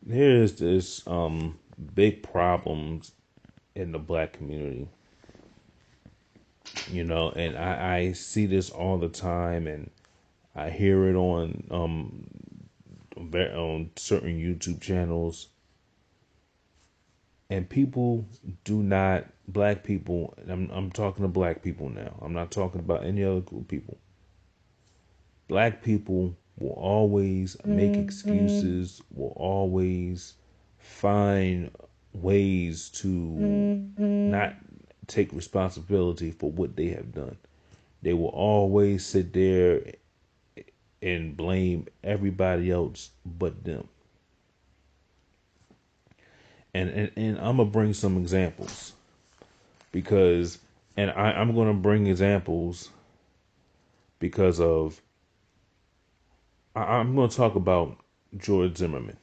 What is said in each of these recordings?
There's this big problems in the black community, and I see this all the time, and I hear it on certain YouTube channels, and people do not black people. I'm talking to black people now. I'm not talking about any other group of people. Black people will always make excuses, will always find ways to not take responsibility for what they have done. They will always sit there and blame everybody else but them. And I'm gonna bring some examples because, I'm gonna bring examples because of I'm gonna talk about George Zimmerman.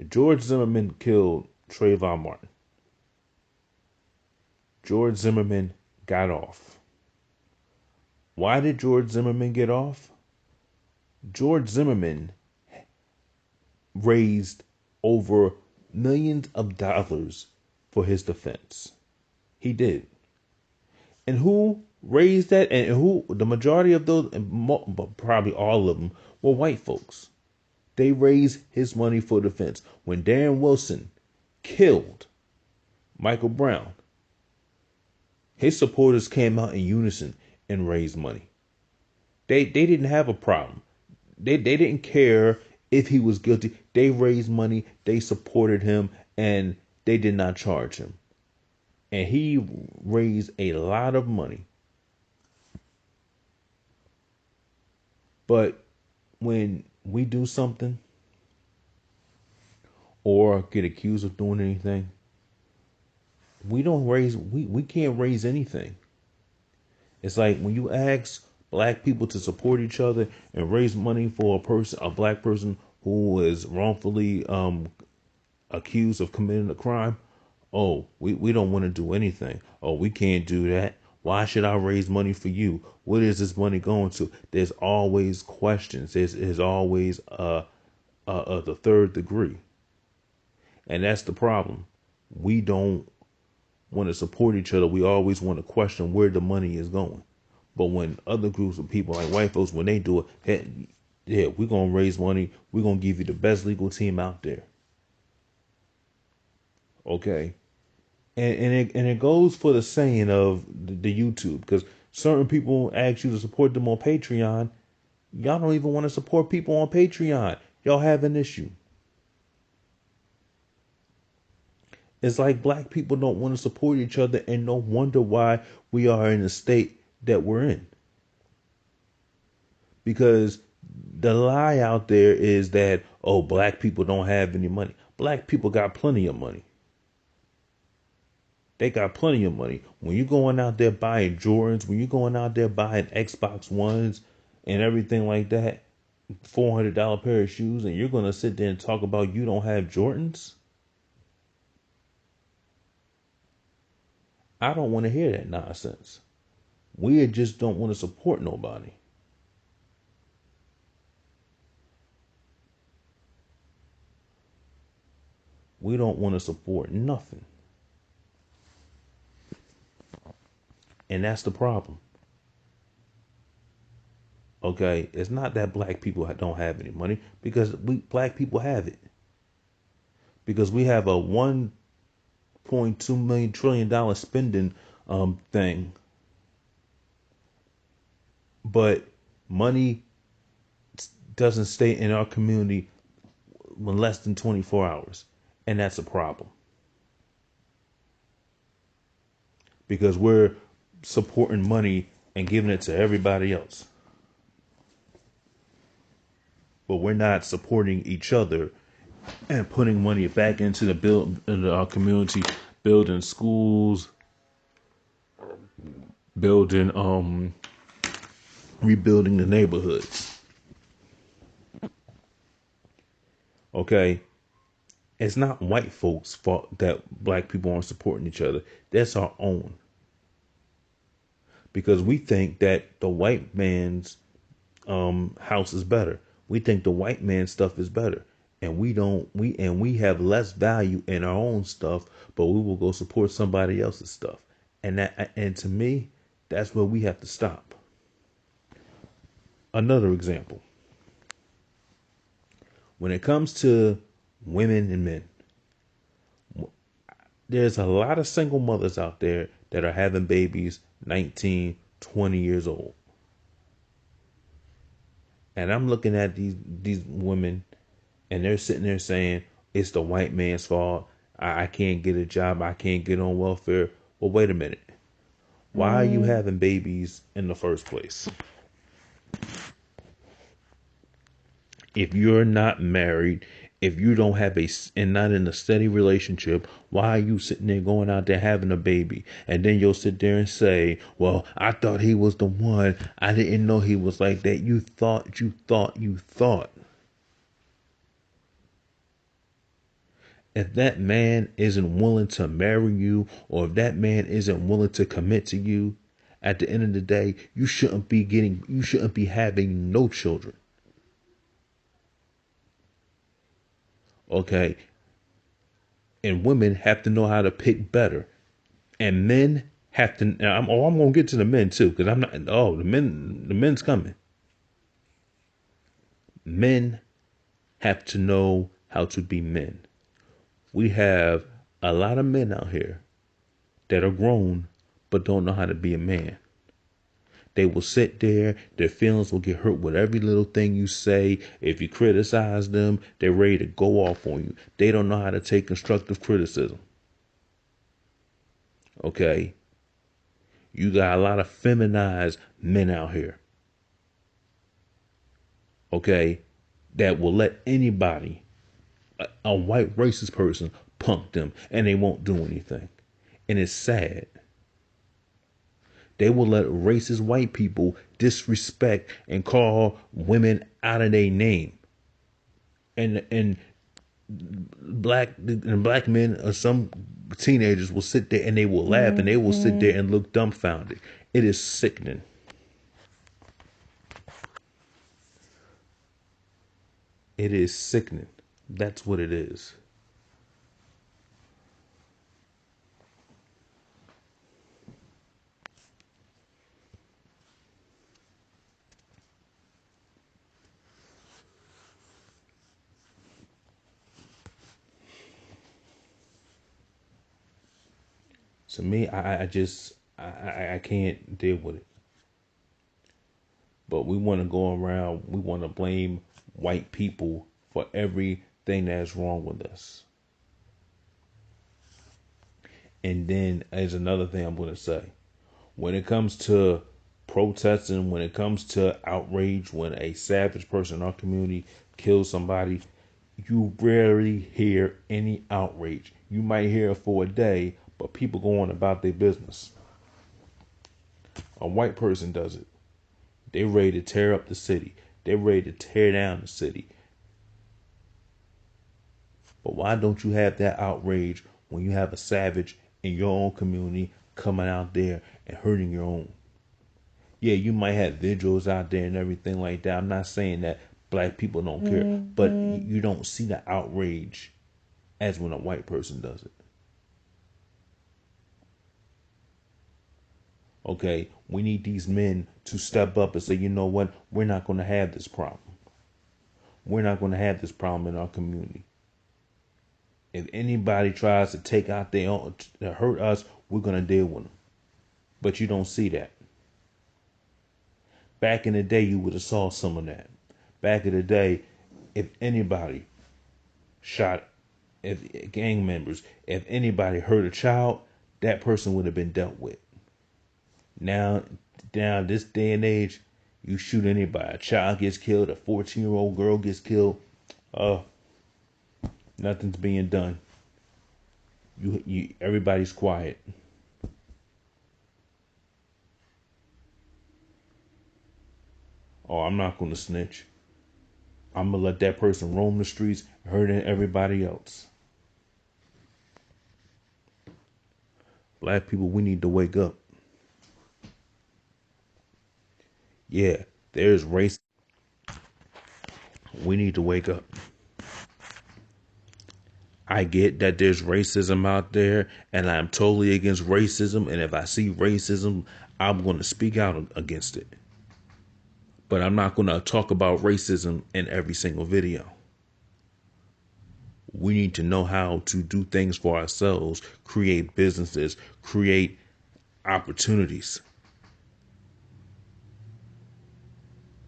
George Zimmerman killed Trayvon Martin. George Zimmerman got off. Why did George Zimmerman get off? George Zimmerman raised over millions of dollars for his defense. He did. And who raised that? And who, the majority of those, probably all of them, were white folks. They raised his money for defense. When Darren Wilson killed Michael Brown, his supporters came out in unison and raised money. They didn't have a problem. They didn't care if he was guilty. They raised money, they supported him, and they did not charge him. And he raised a lot of money. But when we do something or get accused of doing anything, we can't raise anything. It's like when you ask black people to support each other and raise money for a black person who is wrongfully accused of committing a crime. Oh, we don't want to do anything. Oh, we can't do that. Why should I raise money for you? What is this money going to? There's always questions. There's always the third degree. And that's the problem. We don't want to support each other. We always want to question where the money is going. But when other groups of people like white folks, when they do it, hey, yeah, we're going to raise money. We're going to give you the best legal team out there. Okay. And it goes for the saying of the YouTube, because certain people ask you to support them on Patreon. Y'all don't even want to support people on Patreon. Y'all have an issue. It's like black people don't want to support each other, and no wonder why we are in the state that we're in. Because the lie out there is that, oh, black people don't have any money. Black people got plenty of money. They got plenty of money. When you're going out there buying Jordans, when you're going out there buying Xbox Ones and everything like that, $400 pair of shoes, and you're going to sit there and talk about you don't have Jordans? I don't want to hear that nonsense. We just don't want to support nobody. We don't want to support nothing. And that's the problem. Okay, it's not that black people don't have any money, because we black people have it. Because we have a 1.2 million trillion dollar spending thing, but money doesn't stay in our community in less than 24 hours, and that's a problem. Because we're supporting money and giving it to everybody else, but we're not supporting each other and putting money back into into our community, building schools, building rebuilding the neighborhoods. Okay, it's not white folks' fault that black people aren't supporting each other. That's our own. Because we think that the white man's house is better. We think the white man's stuff is better. and we have less value in our own stuff, but we will go support somebody else's stuff. And to me, that's where we have to stop. Another example, when it comes to women and men, there's a lot of single mothers out there that are having babies 19, 20 years old. And I'm looking at these women, and they're sitting there saying it's the white man's fault. I can't get a job. I can't get on welfare. Well, wait a minute. Why are you having babies in the first place? If you're not married, if you don't have and not in a steady relationship, why are you sitting there going out there having a baby? And then you'll sit there and say, well, I thought he was the one. I didn't know he was like that. You thought. If that man isn't willing to marry you, or if that man isn't willing to commit to you, at the end of the day, you shouldn't be having no children. Okay? And women have to know how to pick better. And men have to, I'm going to get to the men too, because I'm not, the men's coming. Men have to know how to be men. We have a lot of men out here that are grown but don't know how to be a man. They will sit there, their feelings will get hurt with every little thing you say. If you criticize them, they're ready to go off on you. They don't know how to take constructive criticism. Okay? You got a lot of feminized men out here. Okay? That will let anybody, a white racist person, punk them and they won't do anything. And it's sad. They will let racist white people disrespect and call women out of their name. And black men or some teenagers will sit there and they will laugh and they will sit there and look dumbfounded. It is sickening. It is sickening. That's what it is. To me, I can't deal with it. But we want to go around, we want to blame white people for everything that's wrong with us. And then, as another thing I'm going to say, when it comes to protesting, when it comes to outrage, when a savage person in our community kills somebody, you rarely hear any outrage. You might hear it for a day, but people go on about their business. A white person does it. They're ready to tear up the city. They're ready to tear down the city. But why don't you have that outrage when you have a savage in your own community coming out there and hurting your own? Yeah, you might have vigils out there and everything like that. I'm not saying that black people don't care, but you don't see the outrage as when a white person does it. Okay, we need these men to step up and say, you know what, we're not going to have this problem. We're not going to have this problem in our community. If anybody tries to take out their own, to hurt us, we're going to deal with them. But you don't see that. Back in the day, you would have saw some of that. Back in the day, if anybody shot, if gang members, if anybody hurt a child, that person would have been dealt with. Now, this day and age, you shoot anybody. A child gets killed, a 14-year-old girl gets killed. Nothing's being done. Everybody's quiet. Oh, I'm not going to snitch. I'm going to let that person roam the streets, hurting everybody else. Black people, we need to wake up. Yeah, there's race. We need to wake up. I get that there's racism out there, and I'm totally against racism. And if I see racism, I'm going to speak out against it. But I'm not going to talk about racism in every single video. We need to know how to do things for ourselves, create businesses, create opportunities.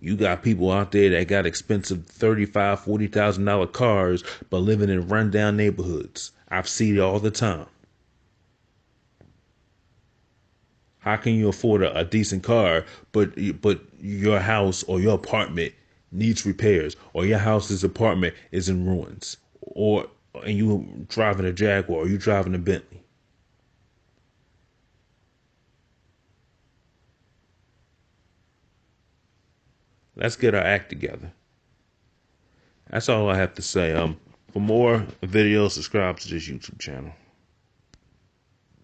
You got people out there that got expensive $35,000, $40,000 cars, but living in rundown neighborhoods. I've seen it all the time. How can you afford a decent car, but your house or your apartment needs repairs, or your house's apartment is in ruins, and you driving a Jaguar, or you driving a Bentley? Let's get our act together. That's all I have to say. For more videos, subscribe to this YouTube channel.